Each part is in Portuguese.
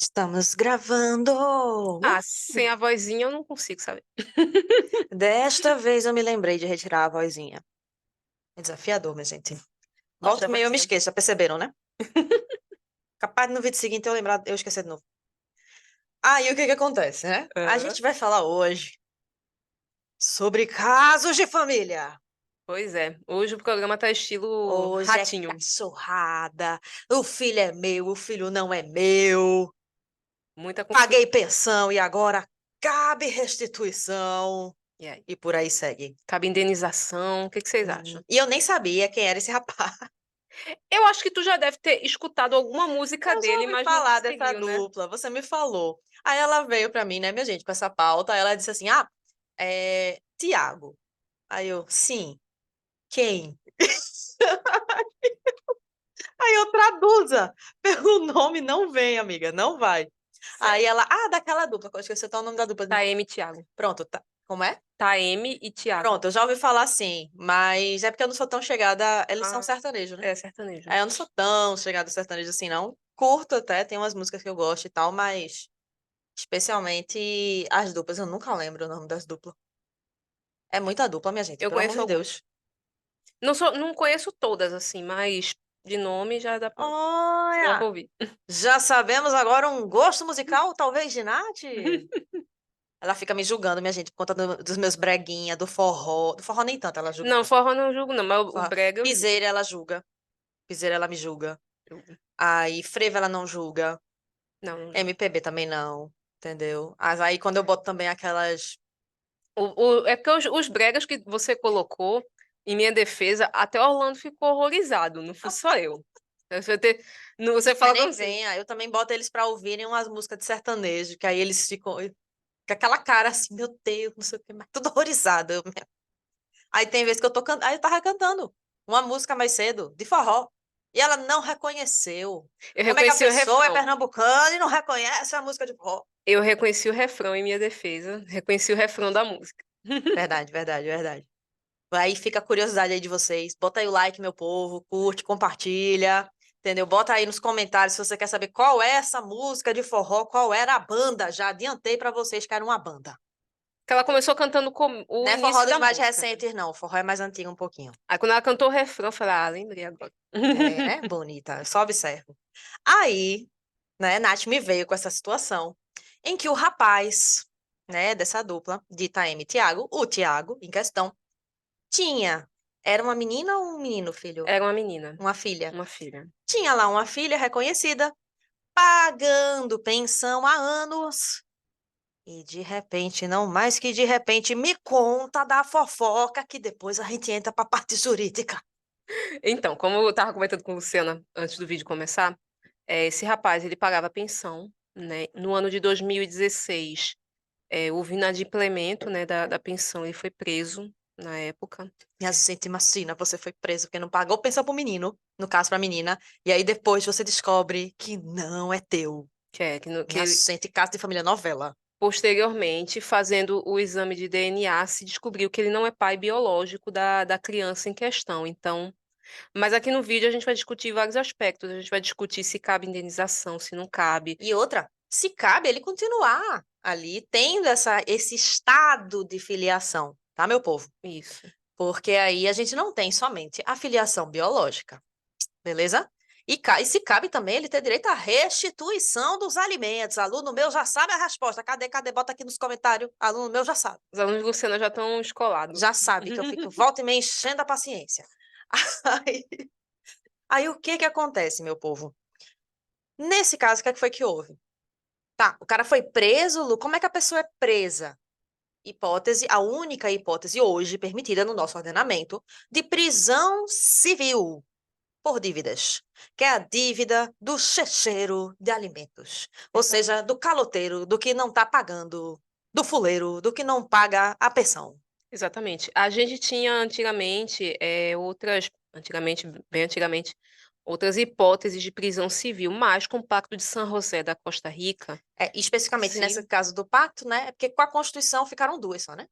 Estamos gravando. Ah, sem a vozinha eu não consigo saber. Desta vez eu me lembrei de retirar a vozinha. É desafiador, minha gente. Gosto Volta da e meia eu me vozinha. esqueço, já perceberam, né? Capaz de no vídeo seguinte eu lembrar, eu esquecer de novo. Aí o que que acontece, né? A Ah, gente vai falar hoje sobre casos de família. pois é. Hoje o programa tá estilo Hoje é ratinho. cachorrada. O filho é meu, o filho não é meu. Muita confusão. Paguei pensão e agora cabe restituição. E aí? E por aí segue. Cabe indenização. O que que vocês acham? E eu nem sabia quem era esse rapaz. Eu acho que tu já deve ter escutado alguma música Eu já dele, ouvi mas nunca falar dessa seguiu, né? dupla, você me falou. Aí ela veio pra mim, né, minha gente, com essa pauta. Ela disse assim: Ah, Tiago. Aí eu, sim, quem? Aí eu traduza. Pelo nome não vem, amiga, não vai. Aí Sério. ela, daquela dupla, que eu esqueci até o nome da dupla. Taeme e Thiago. Pronto, tá. Como é? Taeme e Thiago. Pronto, eu já ouvi falar assim, mas é porque eu não sou tão chegada. Eles são Ah, sertanejos, né? é sertanejo. Aí eu não sou tão chegada a sertanejo assim, não. Curto até, tem umas músicas que eu gosto e tal, mas. Especialmente as duplas, eu nunca lembro o nome das duplas. É muita dupla, minha gente, Eu pelo amor conheço de algumas. Deus. Não conheço todas, assim, mas de nome já dá pra Olha, ouvir. já sabemos agora um gosto musical, talvez, de Nath? Ela fica me julgando, minha gente, por conta dos meus breguinha, do forró. Do forró nem tanto ela julga, Não, não. forró não julgo, não, mas o Forró. brega eu julgo. Piseira ela julga. Piseira ela me julga. Aí Freva ela não julga. Não, não julgo. MPB também não, entendeu? Mas aí quando eu boto também aquelas. É porque os bregas que você colocou, em minha defesa, até Orlando ficou horrorizado, não fui só eu. Você Mas falando nem assim, venha, eu também boto eles pra ouvirem umas músicas de sertanejo, que aí eles ficam com aquela cara assim, meu Deus, não sei o que, mas tudo horrorizado. Aí tem vezes que eu tô cantando, aí eu tava cantando uma música mais cedo, de forró, e ela não reconheceu. eu Como é que a reconheci o pessoa é refrão. pernambucana e não reconhece a música de forró? Eu reconheci o refrão em minha defesa, reconheci o refrão da música. Verdade, verdade, verdade. Aí fica a curiosidade aí de vocês. Bota aí o like, meu povo, curte, compartilha, entendeu? Bota aí nos comentários se você quer saber qual é essa música de forró, qual era a banda. Já adiantei pra vocês que era uma banda. Que ela começou cantando o Não é forró início dos da mais música. recentes, não. O forró é mais antigo um pouquinho. Aí quando ela cantou o refrão, eu falei, ah, lembrei agora. É, né? Bonita. Eu só observo. Aí, né, Nath me veio com essa situação em que o rapaz, né, dessa dupla, de Taeme e Tiago, o Tiago, em questão, tinha. Era uma menina ou um menino, filho? Era uma menina, Uma filha. uma filha. Tinha lá uma filha reconhecida, pagando pensão há anos. E de repente, não mais que de repente, me conta da fofoca que depois a gente entra pra parte jurídica. Então, como eu estava comentando com a Luciana antes do vídeo começar, esse rapaz, ele pagava pensão, né? No ano de 2016, houve inadimplemento, né, da pensão, ele foi preso na época. Minha gente, imagina, você foi preso porque não pagou pensão pro menino, no caso pra menina, e aí depois você descobre que não é teu. Que Minha ele, gente, caso de família novela. posteriormente, fazendo o exame de DNA, se descobriu que ele não é pai biológico da criança em questão. Então, mas aqui no vídeo a gente vai discutir vários aspectos. A gente vai discutir se cabe indenização, se não cabe. E outra, se cabe ele continuar ali tendo esse estado de filiação, tá, meu povo? Isso. Porque aí a gente não tem somente a filiação biológica, beleza? E se cabe também ele ter direito à restituição dos alimentos. Aluno meu já sabe a resposta. Cadê, cadê? Bota aqui nos comentários. Aluno meu já sabe. Os alunos de Luciana já estão escolados. Já sabe que eu fico volta e meia enchendo a paciência. Aí, aí o que que acontece, meu povo? Nesse caso, o que é que foi que houve? Tá, o cara foi preso, Lu. Como é que a pessoa é presa? Hipótese, a única hipótese hoje permitida no nosso ordenamento de prisão civil por dívidas, que é a dívida do checheiro de alimentos, ou seja, do caloteiro, do que não está pagando, do fuleiro, do que não paga a pensão. Exatamente. A gente tinha antigamente bem antigamente, outras hipóteses de prisão civil, mas com o Pacto de San José da Costa Rica, Especificamente nesse sim, caso do pacto, né? É porque com a Constituição ficaram duas só, né?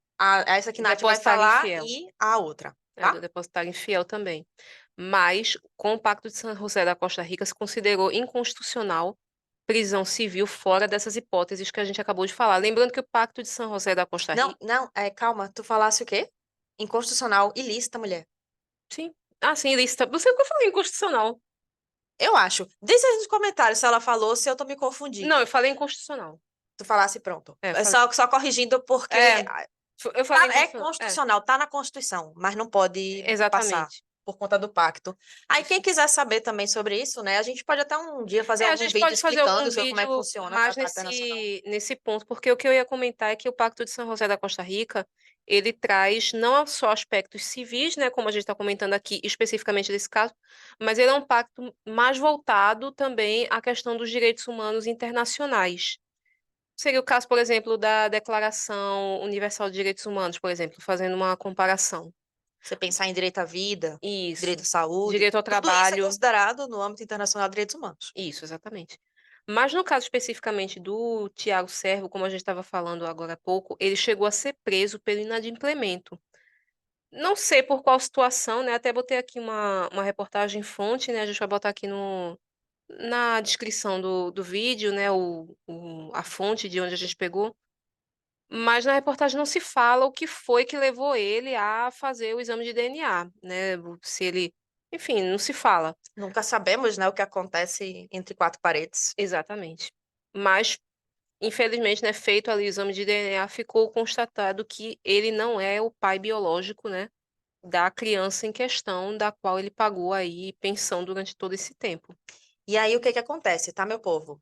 Essa que o Nath vai depositário falar infiel, e a outra, do tá? depositário infiel também. Mas com o Pacto de San José da Costa Rica se considerou inconstitucional prisão civil fora dessas hipóteses que a gente acabou de falar. Lembrando que o Pacto de São José da Costa Não, Rica, não, calma, tu falasse o quê? Inconstitucional, ilícita, mulher. sim, ah, sim, ilícita. Não sei o que eu falei, inconstitucional. Eu acho. Diz aí nos comentários se ela falou, se eu tô me Não, eu confundindo. falei inconstitucional. Tu falasse pronto. É, eu É falei, só corrigindo porque é, eu falei é inconstitucional. É, constitucional, tá na Constituição, mas não pode passar exatamente. por conta do pacto. Aí quem Isso. quiser saber também sobre isso, né, a gente pode até um dia fazer A algum gente vídeo pode fazer algum explicando sobre como é que vídeo funciona o mais Tratado Internacional. nesse ponto, porque o que eu ia comentar é que o Pacto de São José da Costa Rica, ele traz não só aspectos civis, né, como a gente está comentando aqui, especificamente desse caso, mas ele é um pacto mais voltado também à questão dos direitos humanos internacionais. Seria o caso, por exemplo, da Declaração Universal de Direitos Humanos, por exemplo, fazendo uma comparação. Você pensar em direito à vida, direito Isso. à saúde, Direito ao tudo isso é trabalho. considerado no âmbito internacional de direitos humanos. Isso, exatamente. Mas no caso especificamente do Tiago Servo, como a gente estava falando agora há pouco, ele chegou a ser preso pelo inadimplemento. Não sei por qual situação, né? Até botei aqui uma reportagem fonte, né? A gente vai botar aqui na descrição do vídeo, né? A fonte de onde a gente pegou. Mas na reportagem não se fala o que foi que levou ele a fazer o exame de DNA, né? Se ele. Enfim, não se fala. Nunca sabemos, né, o que acontece entre quatro paredes. Exatamente. Mas infelizmente, né, feito ali o exame de DNA, ficou constatado que ele não é o pai biológico, né, da criança em questão, da qual ele pagou aí pensão durante todo esse tempo. E aí, o que que acontece, tá, meu povo?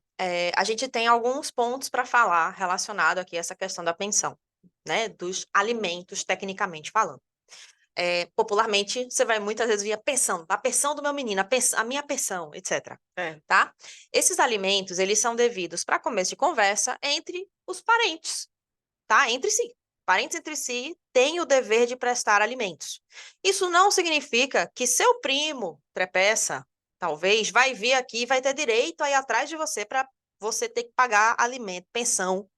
A gente tem alguns pontos para falar relacionado aqui a essa questão da pensão, né? Dos alimentos, tecnicamente falando. Popularmente, você vai muitas vezes ver a pensão do meu menino, a minha pensão, etc. É, Tá? Esses alimentos, eles são devidos para começo de conversa entre os parentes, tá? Entre si. Parentes entre si têm o dever de prestar alimentos. Isso não significa que seu primo, trepeça, talvez, vai vir aqui e vai ter direito a ir atrás de você para você ter que pagar alimento, pensão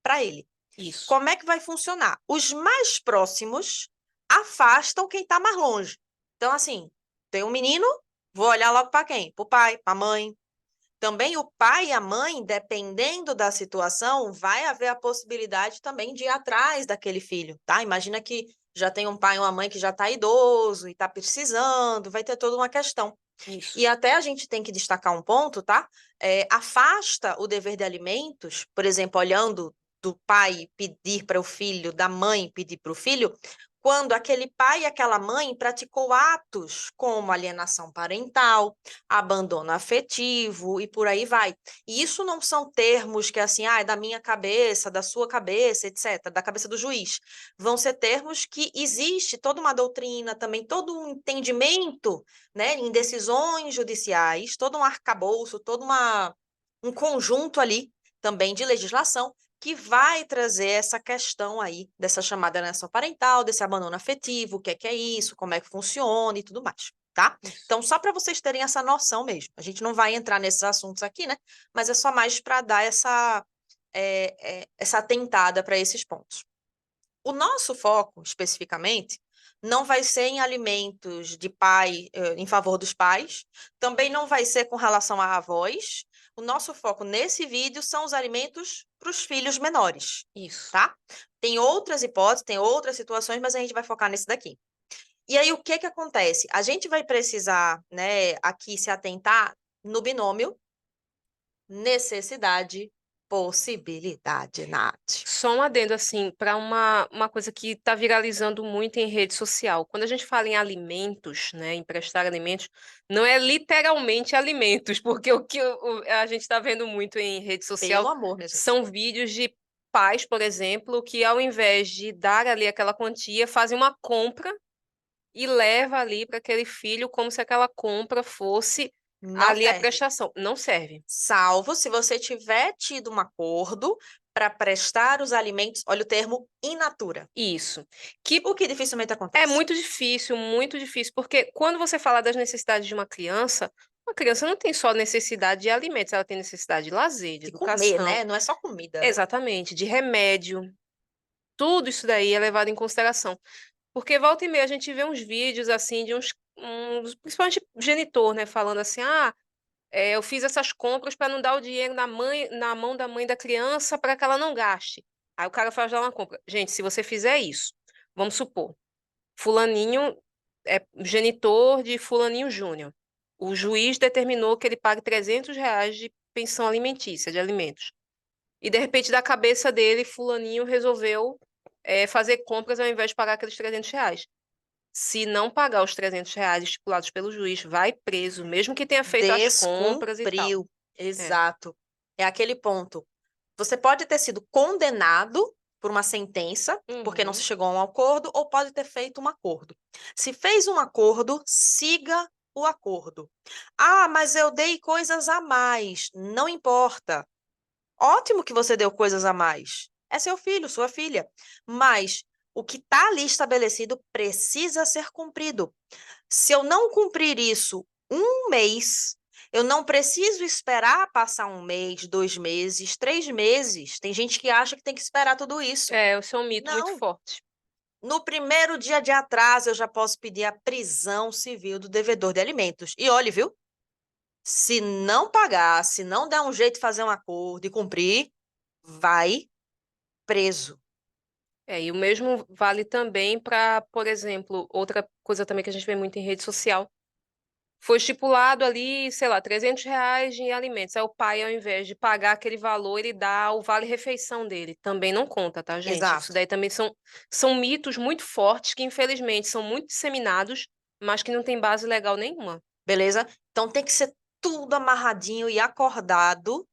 para ele. isso. Como é que vai funcionar? Os mais próximos afastam quem está mais longe. Então, assim, tem um menino, vou olhar logo para quem? Para o pai, para a mãe, também o pai e a mãe, dependendo da situação, vai haver a possibilidade também de ir atrás daquele filho, tá? Imagina que já tem um pai e uma mãe que já está idoso e está precisando, vai ter toda uma questão. Isso. E até a gente tem que destacar um ponto, tá? Afasta o dever de alimentos, por exemplo, olhando do pai pedir para o filho, da mãe pedir para o filho, quando aquele pai e aquela mãe praticou atos como alienação parental, abandono afetivo e por aí vai. E isso não são termos que assim, é da minha cabeça, da sua cabeça, etc., da cabeça do juiz. Vão ser termos que existe toda uma doutrina, também todo um entendimento, né, em decisões judiciais, todo um arcabouço, um conjunto ali também de legislação que vai trazer essa questão aí dessa chamada alienação parental, desse abandono afetivo, o que é isso, como é que funciona e tudo mais, tá? Isso. Então, só para vocês terem essa noção mesmo. A gente não vai entrar nesses assuntos aqui, né? Mas é só mais para dar essa atentada para esses pontos. O nosso foco, especificamente, não vai ser em alimentos de pai, em favor dos pais, também não vai ser com relação a avós. O nosso foco nesse vídeo são os alimentos para os filhos menores, Isso. tá? Tem outras hipóteses, tem outras situações, mas a gente vai focar nesse daqui. E aí, o que que acontece? A gente vai precisar, né, aqui se atentar no binômio necessidade, possibilidade, Nath. Só um adendo, assim, para uma coisa que está viralizando muito em rede social. Quando a gente fala em alimentos, né, emprestar alimentos, não é literalmente alimentos, porque o que a gente está vendo muito em rede Pelo social amor, minha gente. são vídeos de pais, por exemplo, que ao invés de dar ali aquela quantia, fazem uma compra e leva ali para aquele filho como se aquela compra fosse Não ali a serve. prestação. Não serve. Salvo se você tiver tido um acordo para prestar os alimentos, olha o termo, in natura, Isso. Que o que dificilmente é acontece. muito difícil, porque quando você fala das necessidades de uma criança não tem só necessidade de alimentos, ela tem necessidade de lazer, de De comer, educação, né? Não é só comida, né? exatamente, de remédio. Tudo isso daí é levado em consideração. Porque volta e meia a gente vê uns vídeos assim de principalmente genitor, né, falando assim: eu fiz essas compras para não dar o dinheiro na mão da mãe da criança para que ela não gaste. Aí o cara faz lá uma compra. Gente, se você fizer isso, vamos supor, fulaninho é genitor de fulaninho júnior. O juiz determinou que ele pague R$ 300 de pensão alimentícia, de alimentos. E, de repente, da cabeça dele, fulaninho resolveu fazer compras ao invés de pagar aqueles R$ 300. Se não pagar os R$ 300 estipulados pelo juiz, vai preso, mesmo que tenha feito as compras e tal. Descumpriu. É. Exato. É aquele ponto. Você pode ter sido condenado por uma sentença, porque não se Uhum. chegou a um acordo, ou pode ter feito um acordo. Se fez um acordo, siga o acordo. Ah, mas eu dei coisas a mais. Não importa. Ótimo que você deu coisas a mais. É seu filho, sua filha. Mas o que está ali estabelecido precisa ser cumprido. Se eu não cumprir isso um mês, eu não preciso esperar passar um mês, 2 meses, 3 meses. Tem gente que acha que tem que esperar tudo isso. Esse é um mito muito Não. forte. No primeiro dia de atraso, eu já posso pedir a prisão civil do devedor de alimentos. E olhe, viu? Se não pagar, se não der um jeito de fazer um acordo e cumprir, vai preso. E o mesmo vale também para, por exemplo, outra coisa também que a gente vê muito em rede social. Foi estipulado ali, sei lá, R$ 300 em alimentos. Aí o pai, ao invés de pagar aquele valor, ele dá o vale-refeição dele. Também não conta, tá, gente? Isso Exato. daí também são mitos muito fortes que, infelizmente, são muito disseminados, mas que não tem base legal nenhuma. Beleza? Então tem que ser tudo amarradinho e acordado,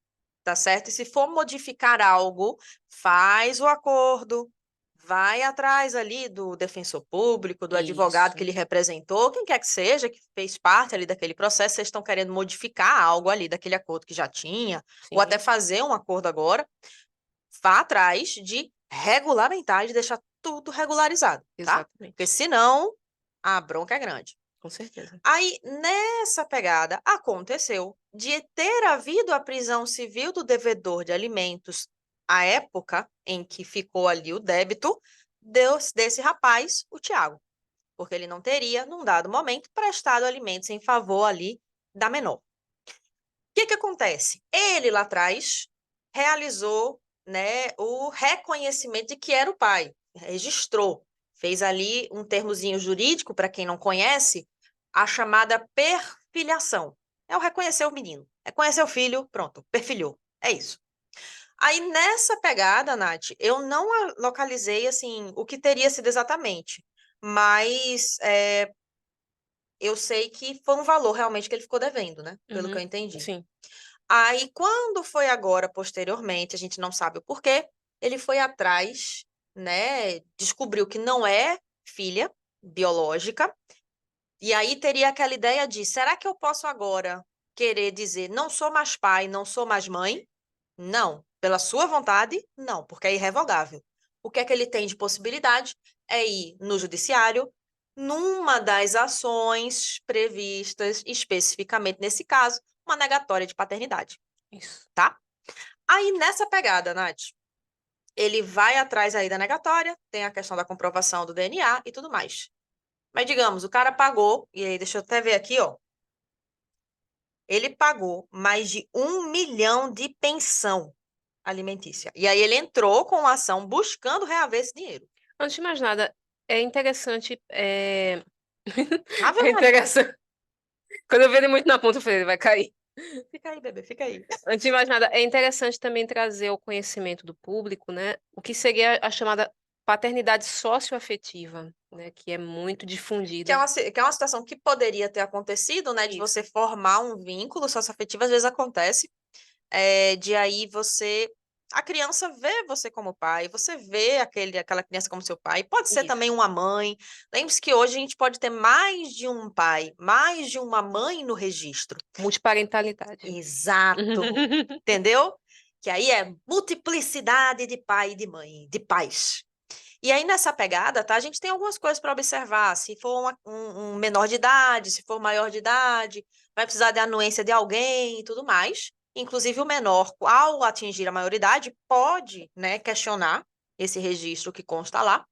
tá certo? E se for modificar algo, faz o acordo, vai atrás ali do defensor público, do advogado que Isso, lhe representou, quem quer que seja, que fez parte ali daquele processo, vocês estão querendo modificar algo ali daquele acordo que já tinha, ou até sim, fazer um acordo agora, vá atrás de regulamentar, de deixar tudo regularizado, tá? Porque exatamente. senão a bronca é grande. Com certeza. Aí, nessa pegada, aconteceu de ter havido a prisão civil do devedor de alimentos à época em que ficou ali o débito desse rapaz, o Tiago, porque ele não teria, num dado momento, prestado alimentos em favor ali da menor. O que acontece? Ele lá atrás realizou, né, o reconhecimento de que era o pai, registrou, fez ali um termozinho jurídico, para quem não conhece, a chamada perfilhação. É o reconhecer o menino, reconhecer o filho, pronto, perfilhou. É isso. Aí nessa pegada, Nath, eu não localizei assim o que teria sido exatamente, mas eu sei que foi um valor realmente que ele ficou devendo, né? Pelo que eu Uhum, entendi. sim. Aí, quando foi agora, posteriormente, a gente não sabe o porquê, ele foi atrás, né? Descobriu que não é filha biológica. E aí teria aquela ideia de: será que eu posso agora querer dizer, não sou mais pai, não sou mais mãe? Não. Pela sua vontade, não, porque é irrevogável. O que é que ele tem de possibilidade? É ir no judiciário, numa das ações previstas especificamente nesse caso, uma negatória de paternidade, Isso. tá? Aí nessa pegada, Nath, ele vai atrás aí da negatória, tem a questão da comprovação do DNA e tudo mais. Mas digamos, o cara pagou, e aí deixa eu até ver aqui, ó. Ele pagou mais de 1 milhão de pensão alimentícia. E aí ele entrou com a ação buscando reaver esse dinheiro. Antes de mais nada, é interessante. Ave É Maria. interessante. Quando eu vi ele muito na ponta, eu falei, ele vai cair. Fica aí, bebê, fica aí. Antes de mais nada, é interessante também trazer ao conhecimento do público, né, o que seria a chamada paternidade socioafetiva, né, que é muito Que é difundida. uma situação que poderia ter acontecido, né? De Isso. você formar um vínculo socioafetivo, às vezes acontece. De aí você. A criança vê você como pai, você vê aquela criança como seu pai, pode ser Isso. também uma mãe. Lembre-se que hoje a gente pode ter mais de um pai, mais de uma mãe no registro. Multiparentalidade. Exato. Entendeu? Que aí é multiplicidade de pai e de mãe, de pais. E aí, nessa pegada, tá? A gente tem algumas coisas para observar. Se for um menor de idade, se for maior de idade, vai precisar da anuência de alguém e tudo mais. Inclusive, o menor, ao atingir a maioridade, pode, né, questionar esse registro que consta lá.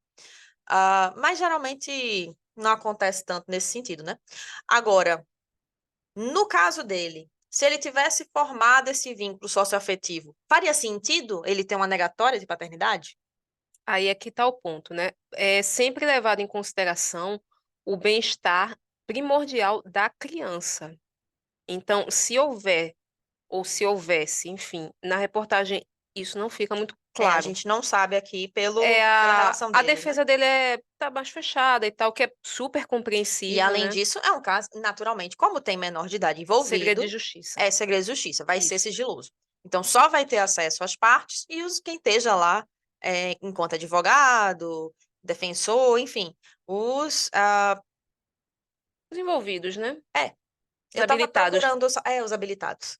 Mas geralmente não acontece tanto nesse sentido, né? Agora, no caso dele, Se ele tivesse formado esse vínculo socioafetivo, faria sentido ele ter uma negatória de paternidade? Aí é que está o ponto, né? É sempre levado em consideração o bem-estar primordial da criança. Então, se houver, ou se houvesse, enfim, na reportagem isso não fica muito É, a claro. gente não sabe aqui É pela a, relação a deles, né? defesa dele tá mais fechada e tal, que é super E compreensível, além né? disso, é um caso, naturalmente, como tem menor de idade Segredo de envolvido, justiça. é segredo de justiça, vai ser Isso. sigiloso. Então, só vai ter acesso às partes e quem esteja lá enquanto advogado, defensor, enfim, os. Os envolvidos, né? É, Os eu estava habilitados. procurando os habilitados,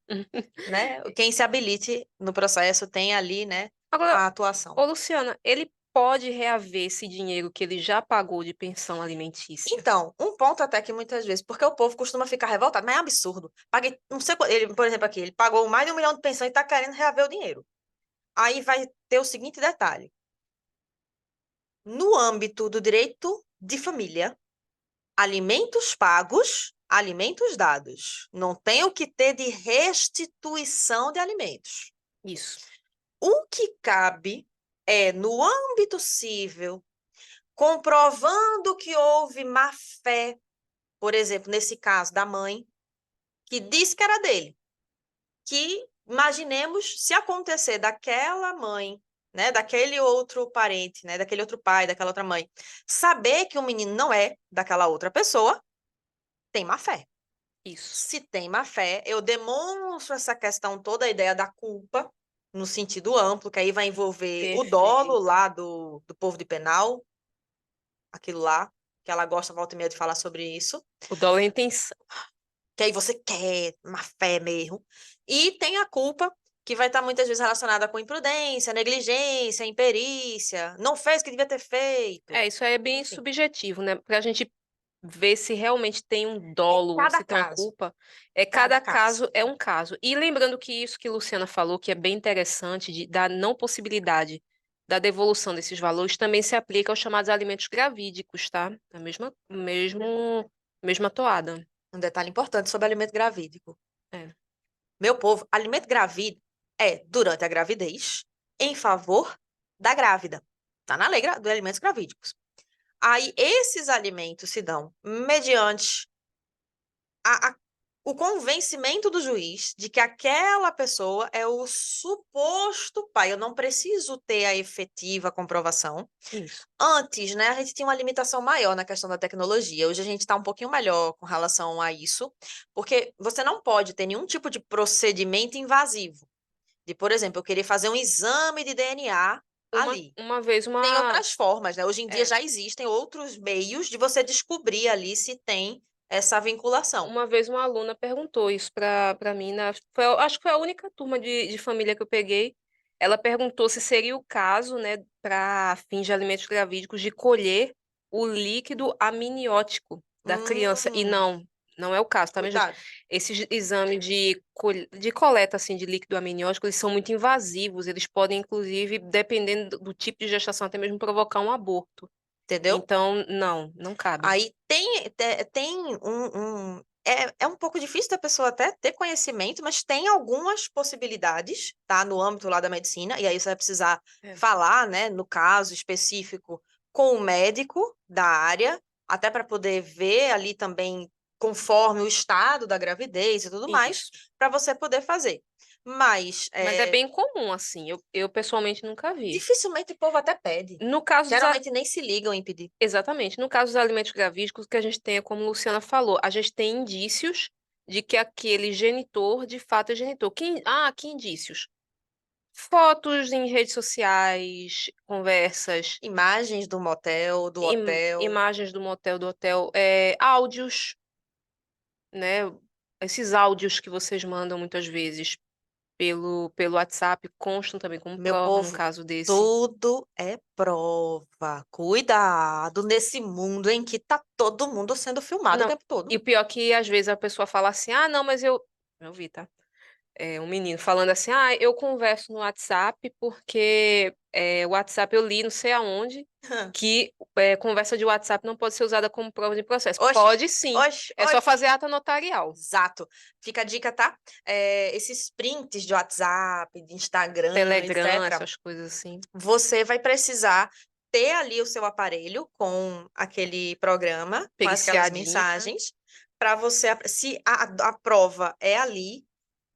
né? Quem se habilite no processo tem ali, né, Agora, a atuação. ô Luciana, ele pode reaver esse dinheiro que ele já pagou de pensão alimentícia? Então, um ponto até que muitas vezes, porque o povo costuma ficar revoltado, mas é absurdo. Paguei, não sei, ele, por exemplo, aqui, ele pagou mais de 1 milhão de pensão e está querendo reaver o dinheiro. Aí vai ter o seguinte detalhe: no âmbito do direito de família, alimentos pagos, alimentos dados. Não tem o que ter de restituição de alimentos. Isso. O que cabe é, no âmbito civil, comprovando que houve má fé, por exemplo, nesse caso da mãe, que disse que era dele, que imaginemos se acontecer daquela mãe, né, daquele outro parente, né, daquele outro pai, daquela outra mãe, saber que o menino não é daquela outra pessoa, tem má fé. Isso. Se tem má fé, eu demonstro essa questão toda, a ideia da culpa, no sentido amplo, que aí vai envolver o dolo Perfeito. lá do povo de penal, aquilo lá, que ela gosta, volta e meia, de falar sobre isso, O dólar é intenção. que aí você quer má fé mesmo. E tem a culpa, que vai estar muitas vezes relacionada com imprudência, negligência, imperícia, não fez o que devia ter feito. É, isso aí é bem Enfim, subjetivo, né? Pra gente ver se realmente tem um é dolo ou cada se tem uma caso, culpa, é cada cada caso. caso é um caso. E lembrando que isso que Luciana falou, que é bem interessante, da não possibilidade da devolução desses valores, também se aplica aos chamados alimentos gravídicos, tá? A mesma toada. Um detalhe importante sobre alimento gravídico. É, Meu povo, alimento gravídico é durante a gravidez, em favor da grávida. Está na lei dos alimentos gravídicos. Aí, esses alimentos se dão mediante a- o convencimento do juiz de que aquela pessoa é o suposto pai. Eu não preciso ter a efetiva comprovação. isso. Antes, né, a gente tinha uma limitação maior na questão da tecnologia. Hoje a gente está um pouquinho melhor com relação a isso, porque você não pode ter nenhum tipo de procedimento invasivo. De, por exemplo, eu querer fazer um exame de DNA ali. Uma vez, Tem uma. outras formas, né? Hoje em dia É, já existem outros meios de você descobrir ali se tem essa vinculação. uma vez uma aluna perguntou isso para mim, acho que foi a única turma de família que eu peguei. Ela perguntou se seria o caso, né, para fins de alimentos gravídicos, de colher o líquido amniótico da criança. E Hum, não, não é o caso, tá, minha gente? cuidado. Esses exames de coleta, assim, de líquido amniótico, eles são muito invasivos. Eles podem, inclusive, dependendo do tipo de gestação, até mesmo provocar um aborto. Entendeu? Então, não cabe. Aí tem é um pouco difícil da pessoa até ter conhecimento, mas tem algumas possibilidades, tá? No âmbito lá da medicina, e aí você vai precisar É, falar, né, no caso específico, com o médico da área, até para poder ver ali também, conforme o estado da gravidez e tudo mais, isso. para você poder fazer. Mas Mas é bem comum, assim. Eu pessoalmente nunca vi. dificilmente o povo até pede. No caso Geralmente nem se ligam em pedir. exatamente, no caso dos alimentos gravídicos, o que a gente tem é, como a Luciana falou, a gente tem indícios de que aquele genitor, de fato, é genitor. Que indícios? Fotos em redes sociais, conversas, Imagens do motel, do hotel. imagens do motel, do hotel, áudios, né? Esses áudios que vocês mandam muitas vezes pelo WhatsApp constam também como Meu prova num povo, caso desse. tudo é prova. Cuidado nesse mundo em que tá todo mundo sendo filmado o Não, tempo todo. e o pior é que às vezes a pessoa fala assim: ah, não, mas eu vi, tá? um menino falando assim, eu converso no WhatsApp porque o WhatsApp eu li não sei aonde que conversa de WhatsApp não pode ser usada como prova de processo. Oxe, Pode sim, oxe, é só oxe. fazer ata notarial. Exato. Fica a dica, tá? Esses prints de WhatsApp, de Instagram, Telegram, etc., essas coisas assim. você vai precisar ter ali o seu aparelho com aquele programa, com aquelas Periciadinho. mensagens, para você, se a prova é ali,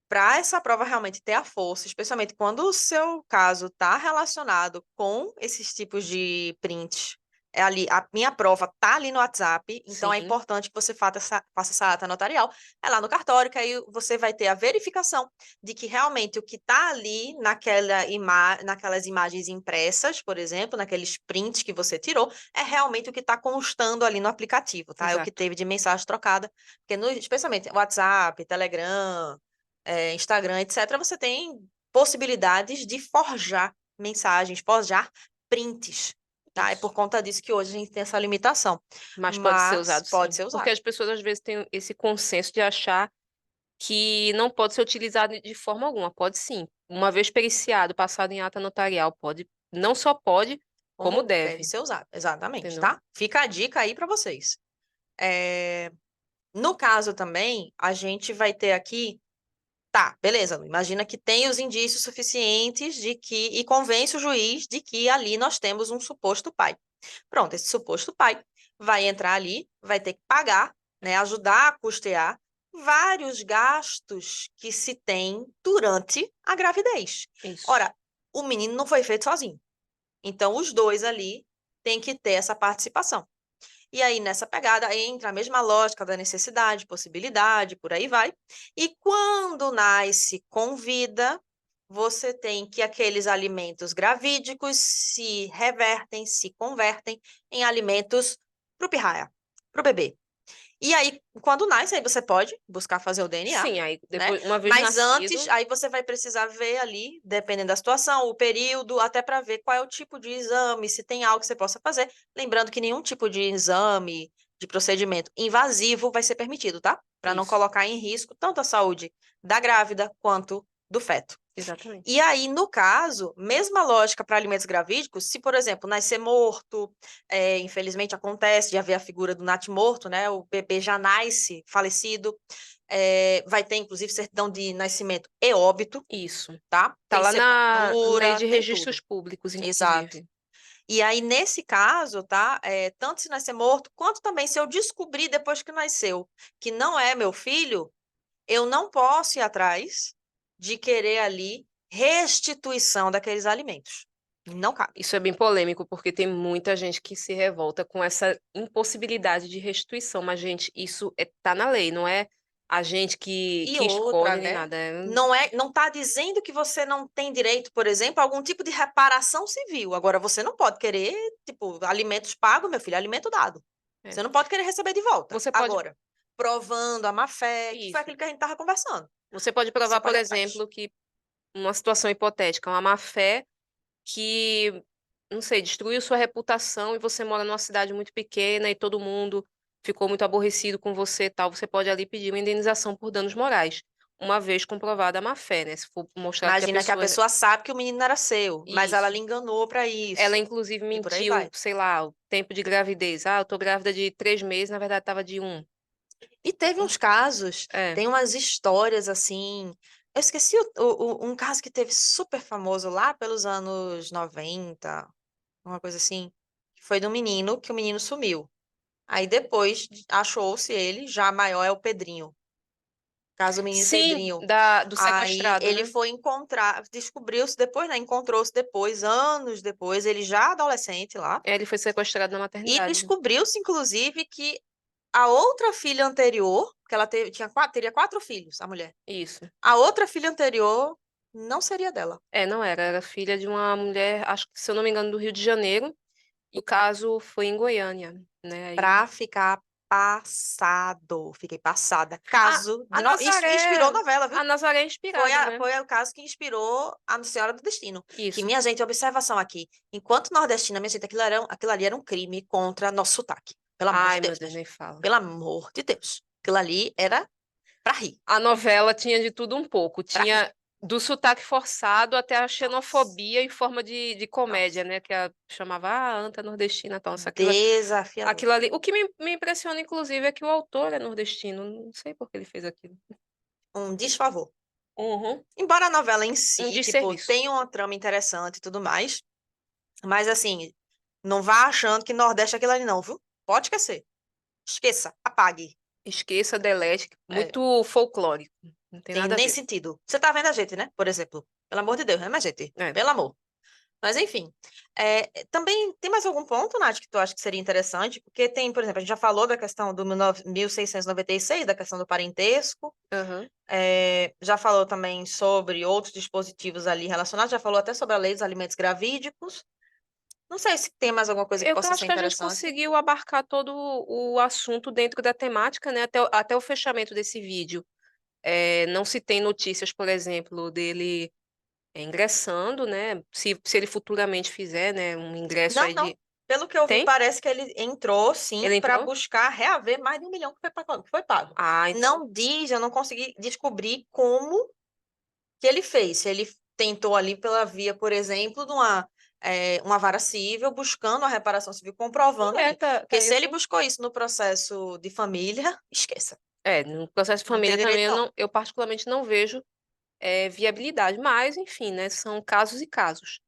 para essa prova realmente ter a força, especialmente quando o seu caso está relacionado com esses tipos de prints, é ali, a minha prova está ali no WhatsApp, então é Sim, importante que você faça essa ata notarial. É lá no cartório, que aí você vai ter a verificação de que realmente o que está ali naquelas imagens impressas, por exemplo, naqueles prints que você tirou, é realmente o que está constando ali no aplicativo, tá? É o que exato. teve de mensagem trocada, porque especialmente WhatsApp, Telegram, Instagram, etc., você tem possibilidades de forjar mensagens, forjar prints, tá? É Isso. por conta disso que hoje a gente tem essa limitação. Mas pode ser Mas usado pode sim. ser Porque usado. as pessoas às vezes têm esse consenso de achar que não pode ser utilizado de forma alguma. Pode sim. Uma vez periciado, passado em ata notarial, pode, não só pode, como Como deve deve, ser usado, exatamente, entendeu? tá? Fica a dica aí para vocês. No caso também, a gente vai ter aqui. Tá, beleza. Imagina que tem os indícios suficientes de que, e convence o juiz de que ali nós temos um suposto pai. Pronto, esse suposto pai vai entrar ali, vai ter que pagar, né, ajudar a custear vários gastos que se tem durante a gravidez. Isso. Ora, o menino não foi feito sozinho. Então, os dois ali têm que ter essa participação. E aí, nessa pegada, entra a mesma lógica da necessidade, possibilidade, por aí vai. E quando nasce com vida, você tem que aqueles alimentos gravídicos se revertem, se convertem em alimentos para o pirraia, para o bebê. E aí, quando nasce, aí você pode buscar fazer o DNA, Sim, aí né? depois, uma vez Mas antes, nascido, aí você vai precisar ver ali, dependendo da situação, o período, até para ver qual é o tipo de exame, se tem algo que você possa fazer. Lembrando que nenhum tipo de exame, de procedimento invasivo vai ser permitido, tá? Para não isso, colocar em risco tanto a saúde da grávida quanto do feto. exatamente. E aí, no caso, mesma lógica para alimentos gravídicos, se, por exemplo, nascer morto, infelizmente acontece de haver a figura do natimorto, né? O bebê já nasce falecido, vai ter, inclusive, certidão de nascimento e óbito, Isso. tá? Tá Tem lá na lei sepultura, de tem registros tudo. públicos, Exato. inclusive. E aí, nesse caso, tá? Tanto se nascer morto, quanto também se eu descobrir depois que nasceu que não é meu filho, eu não posso ir atrás de querer ali restituição daqueles alimentos. Não cabe. Isso é bem polêmico, porque tem muita gente que se revolta com essa impossibilidade de restituição. Mas, gente, isso tá na lei, não é a gente que, E que outra, escolhe nem né? nada. Não está dizendo que você não tem direito, por exemplo, a algum tipo de reparação civil. Agora, você não pode querer, tipo, alimentos pagos, meu filho, alimento dado. É. Você não pode querer receber de volta. Você pode. Agora, provando a má-fé, que foi Isso. aquilo que a gente estava conversando. Você pode Você provar, por pode ir atrás. exemplo, que uma situação hipotética, uma má-fé que, não sei, destruiu sua reputação e você mora numa cidade muito pequena e todo mundo ficou muito aborrecido com você e tal, você pode ali pedir uma indenização por danos morais, uma vez comprovada a má-fé, né? Se for mostrar que a Imagina que a pessoa. pessoa sabe que o menino era seu, mas ela Isso. lhe enganou para Ela, isso. inclusive, E por aí mentiu, vai. sei lá, o tempo de gravidez. Eu tô grávida de 3 meses, na verdade estava de um. E teve uns casos, É, tem umas histórias assim. Eu esqueci um caso que teve super famoso lá pelos anos 90, uma coisa assim. Que foi de um menino que o menino sumiu. Aí depois achou-se ele, já maior é o Pedrinho. Caso do menino sim, Pedrinho. do Aí sequestrado, ele né? foi encontrar, descobriu-se depois, né? Encontrou-se depois, anos depois, ele já adolescente lá. Ele foi sequestrado na E maternidade. descobriu-se, inclusive, que a outra filha anterior, que ela teria 4 filhos, a mulher. Isso. A outra filha anterior não seria dela. Não era, era filha de uma mulher, acho que, se eu não me engano, do Rio de Janeiro. E o caso foi em Goiânia, né? Pra ficar passado. Fiquei passada. A, Caso a de isso inspirou Nazaré, novela, a viu? Nazaré é inspirado, né? Foi o caso que inspirou a Senhora do Destino. Que, Isso. minha gente, observação aqui. Enquanto nordestina, minha gente, aquilo ali era um crime contra nosso sotaque. Pelo amor de Ai, meu Deus, Deus, minha nem gente. fala. Pelo amor de Deus. Aquilo ali era Pra rir, A novela tinha de tudo um pouco. pra rir. Tinha do sotaque forçado até a Nossa, xenofobia em forma de comédia, nossa. né? Que chamava anta nordestina, então, Desafiador. aquilo ali. O que me impressiona, inclusive, é que o autor é nordestino. Não sei por que ele fez aquilo. Um desfavor. Uhum. Embora a novela em Um si, tipo, desserviço. tenha uma trama interessante e tudo mais, mas assim, não vá achando que Nordeste é aquilo ali não, viu? Pode esquecer. Esqueça, apague. Esqueça, delete. É, Muito folclórico. Não tem tem nada a nem ver. sentido. Você tá vendo a gente, né? Por exemplo. Pelo amor de Deus, né, minha gente? É. Pelo amor. Mas enfim. Também tem mais algum ponto, Nath, que tu acha que seria interessante? Porque tem, por exemplo, a gente já falou da questão do 1696, da questão do parentesco. Aham. Já falou também sobre outros dispositivos ali relacionados. Já falou até sobre a lei dos alimentos gravídicos. Não sei se tem mais alguma coisa que Eu possa acho ser que a gente interessante. conseguiu abarcar todo o assunto dentro da temática, né? Até o fechamento desse vídeo. Não se tem notícias, por exemplo, dele ingressando, né? Se ele futuramente fizer, né, um ingresso Não, aí não. de. Pelo que eu vi, Tem? parece que ele entrou, sim, Ele para entrou? buscar reaver mais de 1 milhão que foi pago. Ah, então. Não diz, eu não consegui descobrir como que ele fez. Se ele tentou ali pela via, por exemplo, de uma vara civil, buscando a reparação civil, comprovando ali. Tá Porque se ele isso. buscou isso no processo de família, esqueça. No processo de Não tem família também direito, não. eu particularmente não vejo viabilidade, mas, enfim, né, são casos e casos.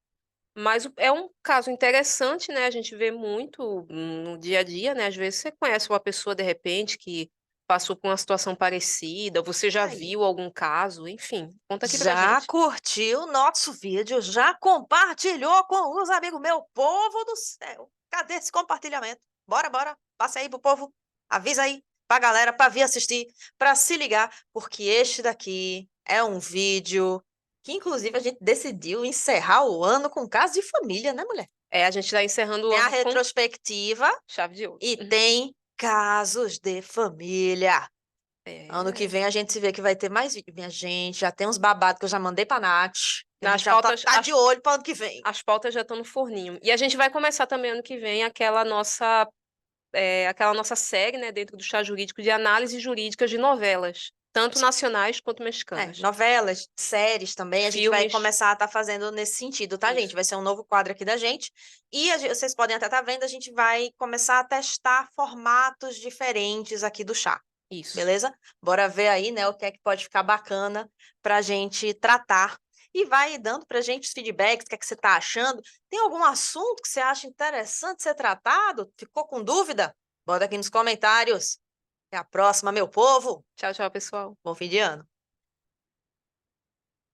Mas é um caso interessante, né? A gente vê muito no dia a dia, né? Às vezes você conhece uma pessoa de repente que passou por uma situação parecida, você já Aí. viu algum caso, enfim, conta aqui pra Já gente. curtiu nosso vídeo? Já compartilhou com os amigos? Meu povo do céu! Cadê esse compartilhamento? Bora, bora. Passa aí pro povo. Avisa aí pra galera pra vir assistir, pra se ligar, porque este daqui é um vídeo que, inclusive, a gente decidiu encerrar o ano com caso de família, né, mulher? A gente está encerrando o Tem a ano com retrospectiva chave de ouro. e tem casos de família. Ano que É. vem a gente se vê que vai ter mais vídeo, minha gente. Já tem uns babados que eu já mandei pra Nath. Que a As gente já pautas, tá de olho para ano que vem. as pautas já estão no forninho. E a gente vai começar também ano que vem aquela nossa série, né, dentro do chá jurídico de análise jurídicas de novelas, tanto nacionais quanto mexicanas. Novelas, séries também, a gente vai Filmes, começar a estar fazendo nesse sentido, tá, gente? isso, Vai ser um novo quadro aqui da gente. E vocês podem até estar vendo, a gente vai começar a testar formatos diferentes aqui do chá. isso. Beleza? Bora ver aí, né, o que é que pode ficar bacana pra gente tratar. E vai dando pra gente os feedbacks, o que é que você tá achando. Tem algum assunto que você acha interessante ser tratado? Ficou com dúvida? Bota aqui nos comentários. Até a próxima, meu povo. Tchau, tchau, pessoal. Bom fim de ano.